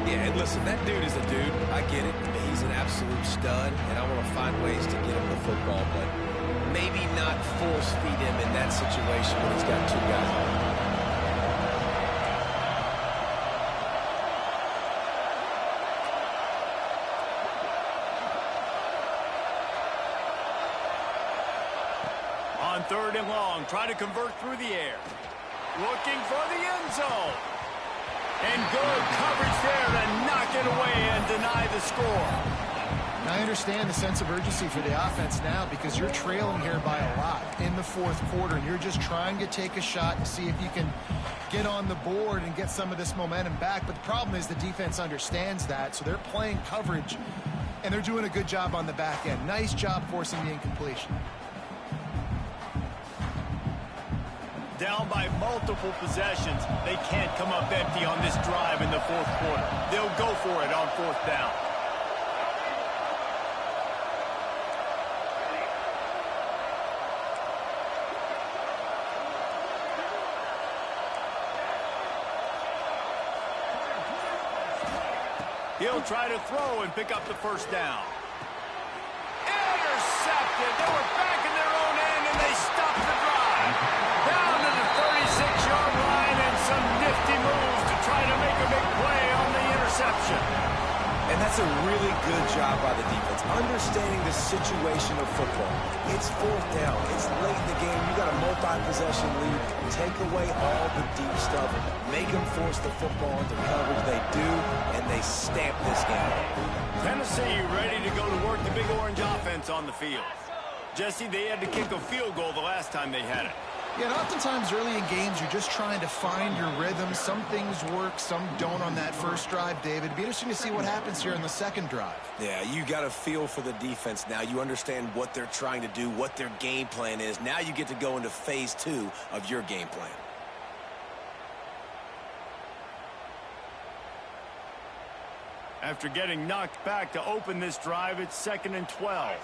Yeah, and listen, that dude is a dude. I get it. He's an absolute stud, and I want to find ways to get him the football, but maybe not force feed him in that situation when he's got 2 guys on him. On third and long. Try to convert through the air. Looking for the end zone. And good coverage there to knock it away and deny the score. Now, I understand the sense of urgency for the offense now because you're trailing here by a lot in the fourth quarter, and you're just trying to take a shot to see if you can get on the board and get some of this momentum back. But the problem is the defense understands that, so they're playing coverage, and they're doing a good job on the back end. Nice job forcing the incompletion. Down by multiple possessions, they can't come up empty on this drive in the fourth quarter. They'll go for it on fourth down. He'll try to throw and pick up the first down. Intercepted. They were back in their own end, and they stopped the drive. Down to the 36-yard line, and some nifty moves to try to make a big play on the interception. And that's a really good job by the defense, understanding the situation of football. It's fourth down. It's late in the game. You got a multi-possession lead. Take away all the deep stuff. Make them force the football into coverage. They do, and they stamp this game. Tennessee ready to go to work the Big Orange offense on the field. Jesse, they had to kick a field goal the last time they had it. Yeah, and oftentimes early in games, you're just trying to find your rhythm. Some things work, some don't on that first drive, David. It'd be interesting to see what happens here in the second drive. Yeah, you got a feel for the defense now. You understand what they're trying to do, what their game plan is. Now you get to go into phase 2 of your game plan. After getting knocked back to open this drive, it's 2nd and 12.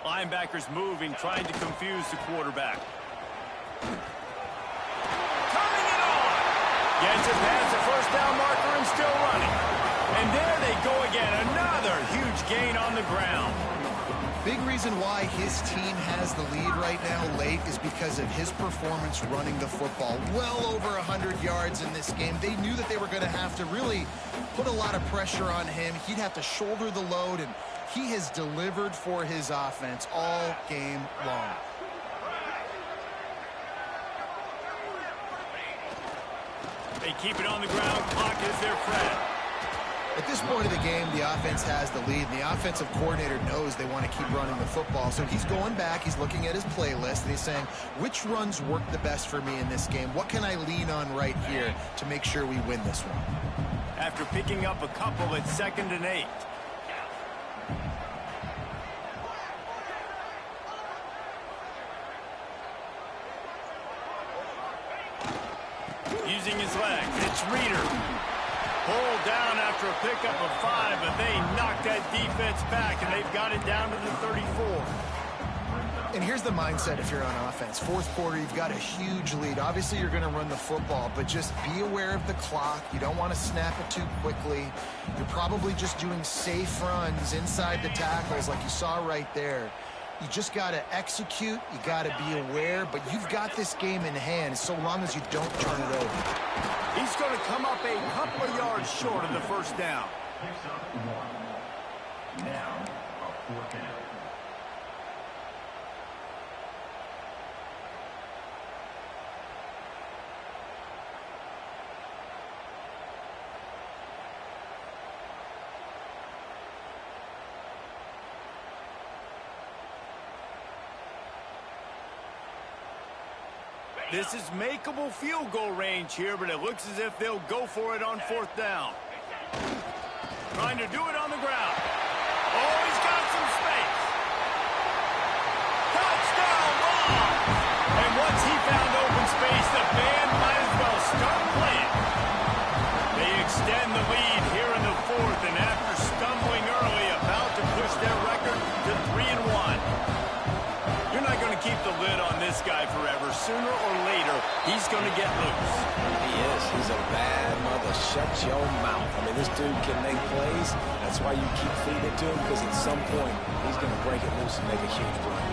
Linebackers moving, trying to confuse the quarterback. Turning it on. Gets it past the first down marker and still running. And there they go again. Another huge gain on the ground. Big reason why his team has the lead right now late is because of his performance running the football. Well over 100 yards in this game. They knew that they were going to have to really put a lot of pressure on him. He'd have to shoulder the load, and he has delivered for his offense all game long. They keep it on the ground. Clock is their friend. At this point of the game, the offense has the lead, and the offensive coordinator knows they want to keep running the football. So he's going back, he's looking at his playlist, and he's saying, which runs work the best for me in this game? What can I lean on right here to make sure we win this one? After picking up a couple, it's 2nd and 8. Using his legs, it's Reeder. Pulled down after a pickup of 5, but they knocked that defense back, and they've got it down to the 34. And here's the mindset if you're on offense. Fourth quarter, you've got a huge lead. Obviously, you're going to run the football, but just be aware of the clock. You don't want to snap it too quickly. You're probably just doing safe runs inside the tackles like you saw right there. You just got to execute. You got to be aware, but you've got this game in hand so long as you don't turn it over. He's going to come up a couple of yards short of the first down. Now, a 4th down. This is makeable field goal range here, but it looks as if they'll go for it on 4th down. Trying to do it on the ground. Oh, he's got some space. Touchdown ball! And once he found open space, the band might as well start playing. They extend the lead here in the 4th, and after stumbling early, about to push their record to 3-1. You're not going to keep the lid on this guy forever. Sooner or later, he's going to get loose. He is. He's a bad mother. Shut your mouth. I mean, this dude can make plays. That's why you keep feeding it to him, because at some point, he's going to break it loose and make a huge play.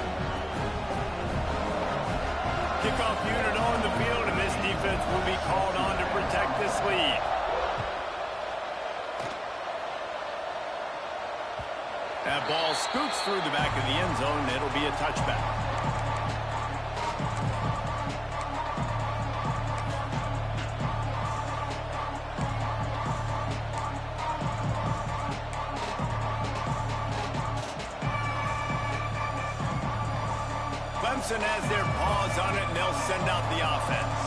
Kickoff unit on the field, and this defense will be called on to protect this lead. That ball scoots through the back of the end zone, and it'll be a touchback. Clemson has their paws on it, and they'll send out the offense.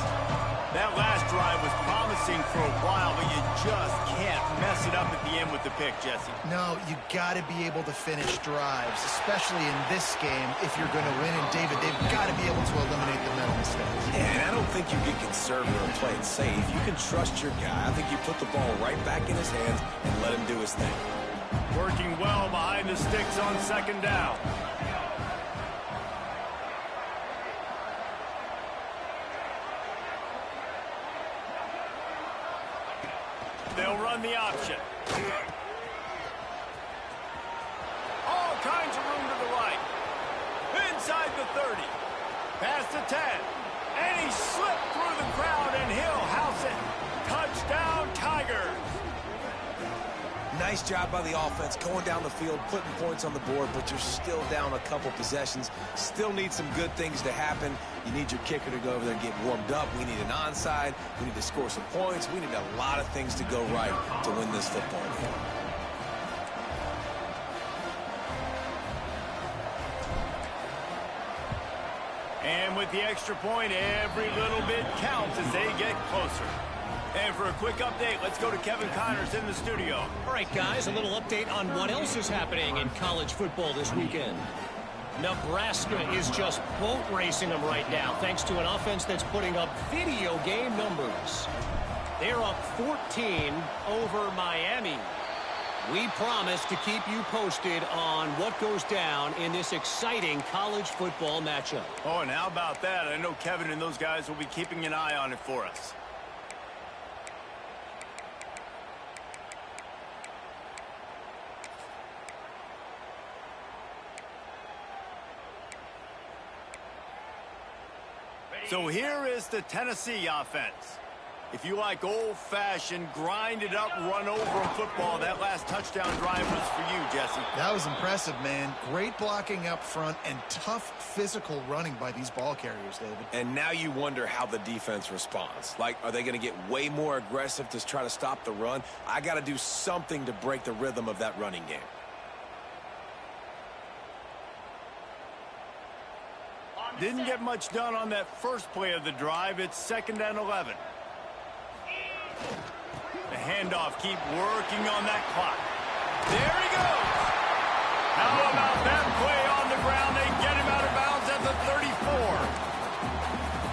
That last drive was promising for a while, but you just can't mess it up at the end with the pick, Jesse. No, you got to be able to finish drives, especially in this game if you're going to win. And, David, they've got to be able to eliminate the mental mistakes. And I don't think you get conservative or play it safe. You can trust your guy. I think you put the ball right back in his hands and let him do his thing. Working well behind the sticks on second down. They'll run the option. All kinds of room to the right. Inside the 30. Past the 10. And he slipped through the crowd, and he'll house it. Touchdown, Tigers. Nice job by the offense going down the field, putting points on the board, but you're still down a couple possessions. Still need some good things to happen. You need your kicker to go over there and get warmed up. We need an onside. We need to score some points. We need a lot of things to go right to win this football game. And with the extra point, every little bit counts as they get closer. And for a quick update, let's go to Kevin Connors in the studio. All right, guys, a little update on what else is happening in college football this weekend. Nebraska is just boat racing them right now, thanks to an offense that's putting up video game numbers. They're up 14 over Miami. We promise to keep you posted on what goes down in this exciting college football matchup. Oh, and how about that? I know Kevin and those guys will be keeping an eye on it for us. So here is the Tennessee offense. If you like old-fashioned, grind-it-up, run-over football, that last touchdown drive was for you, Jesse. That was impressive, man. Great blocking up front and tough physical running by these ball carriers, David. And now you wonder how the defense responds. Like, are they going to get way more aggressive to try to stop the run? I got to do something to break the rhythm of that running game. Didn't get much done on that first play of the drive. It's 2nd and 11. The handoff, keep working on that clock. There he goes. How about that play on the ground? They get him out of bounds at the 34.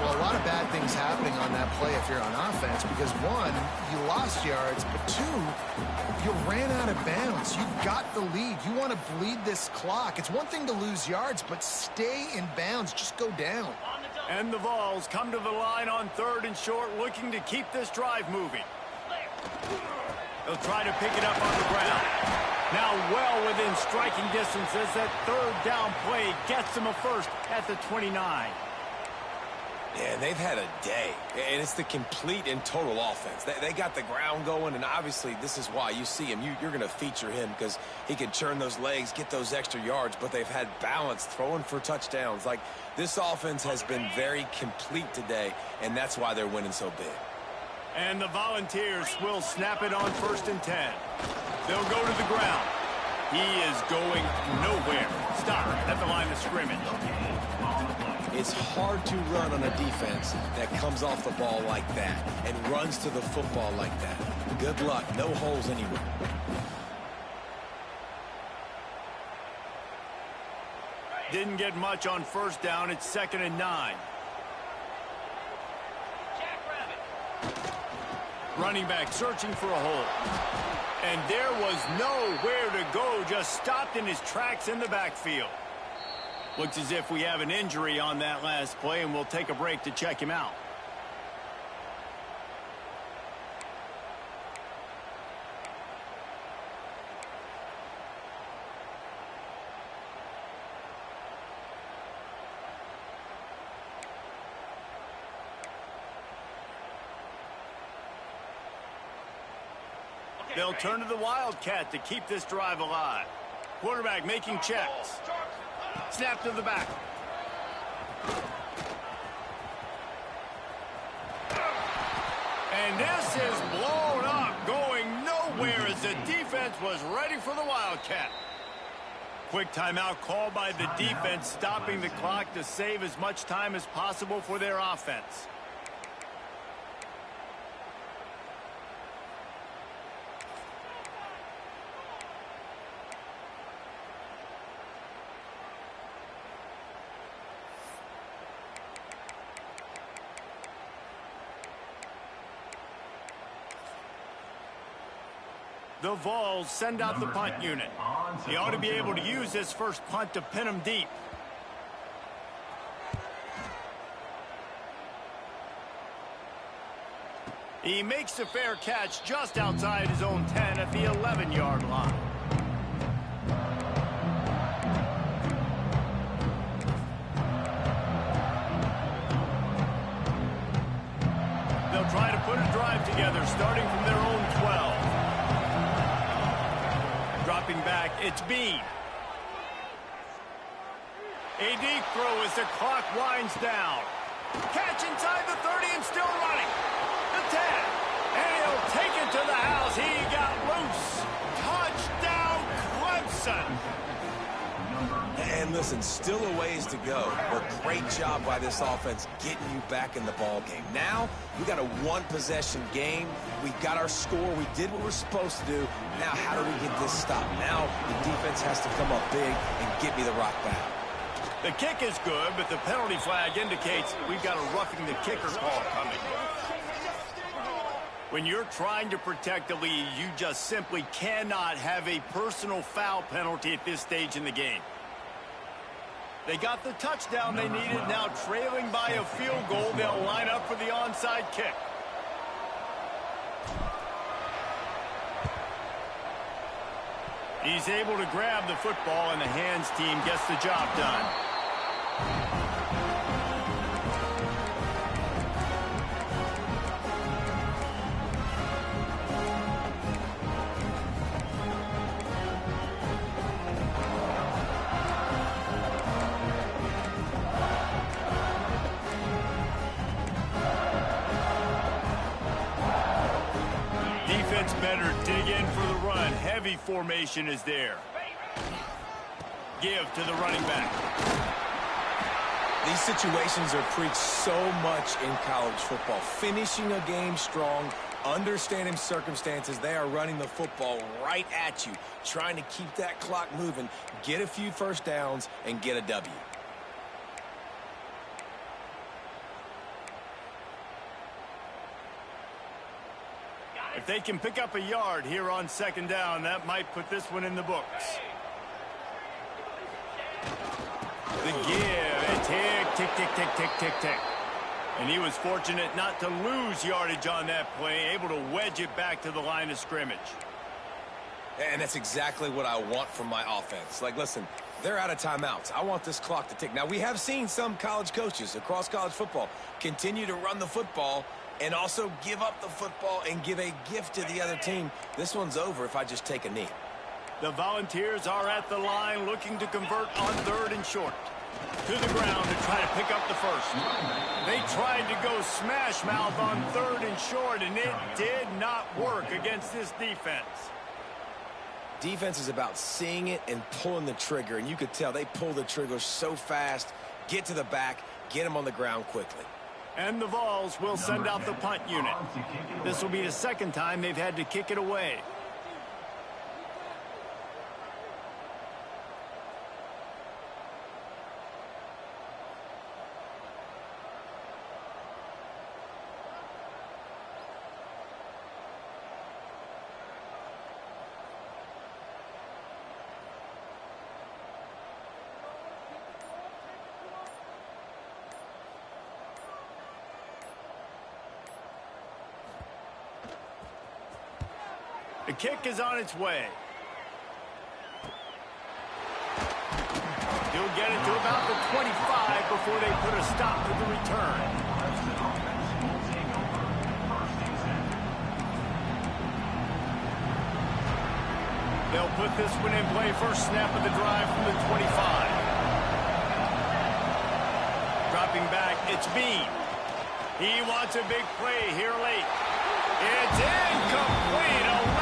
Well, a lot of bad things happening on that play if you're on offense because, one, you lost yards, but two, you ran out of bounds. You got the lead. You want to bleed this clock. It's one thing to lose yards, but stay in bounds. Just go down. And the Vols come to the line on 3rd and short, looking to keep this drive moving. They'll try to pick it up on the ground. Now well within striking distance as that 3rd down play gets them a first at the 29. Yeah, they've had a day, and it's the complete and total offense. They got the ground going, and obviously this is why you see him. You're going to feature him because he can churn those legs, get those extra yards, but they've had balance, throwing for touchdowns. Like, this offense has been very complete today, and that's why they're winning so big. And the Volunteers will snap it on 1st and 10. They'll go to the ground. He is going nowhere. Stop at the line of scrimmage. It's hard to run on a defense that comes off the ball like that and runs to the football like that. Good luck. No holes anywhere. Didn't get much on 1st down. It's 2nd and 9. Running back searching for a hole. And there was nowhere to go. Just stopped in his tracks in the backfield. Looks as if we have an injury on that last play, and we'll take a break to check him out. They'll turn to the Wildcat to keep this drive alive. Quarterback making checks. Snap to the back. And this is blown up, going nowhere as the defense was ready for the Wildcat. Quick timeout called by the defense, stopping the clock to save as much time as possible for their offense. The Vols send out the punt unit. He ought to be able to use this first punt to pin him deep. He makes a fair catch just outside his own 10 at the 11-yard line. They'll try to put a drive together starting from their own 12. Dropping back, it's Bean. A deep throw as the clock winds down. Catch inside the 30 and still running. The 10. And he'll take it to the house. He got loose. Touchdown, Clemson. And listen, still a ways to go, but great job by this offense getting you back in the ball game. Now, we got a one-possession game. We got our score. We did what we're supposed to do. Now, how do we get this stopped? Now, the defense has to come up big and get me the rock back. The kick is good, but the penalty flag indicates we've got a roughing the kicker call coming. When you're trying to protect a lead, you just simply cannot have a personal foul penalty at this stage in the game. They got the touchdown they needed. Now trailing by a field goal, they'll line up for the onside kick. He's able to grab the football, and the hands team gets the job done. Defense better dig in for the run. Heavy formation is there. Give to the running back. These situations are preached so much in college football. Finishing a game strong, understanding circumstances. They are running the football right at you, trying to keep that clock moving, get a few first downs, and get a W. If they can pick up a yard here on second down, that might put this one in the books. The give, a tick, tick, tick, tick, tick, tick, tick. And he was fortunate not to lose yardage on that play, able to wedge it back to the line of scrimmage. And that's exactly what I want from my offense. Like, listen, they're out of timeouts. I want this clock to tick. Now, we have seen some college coaches across college football continue to run the football and also give up the football and give a gift to the other team. This one's over if I just take a knee. The Volunteers are at the line looking to convert on 3rd and short. To the ground to try to pick up the first. They tried to go smash mouth on 3rd and short, and it did not work against this defense. Defense is about seeing it and pulling the trigger, and you could tell they pull the trigger so fast, get to the back, get them on the ground quickly. And the Vols will send out the punt unit. This will be the second time they've had to kick it away. The kick is on its way. He'll get it to about the 25 before they put a stop to the return. They'll put this one in play first snap of the drive from the 25. Dropping back, it's Bean. He wants a big play here late. It's incomplete.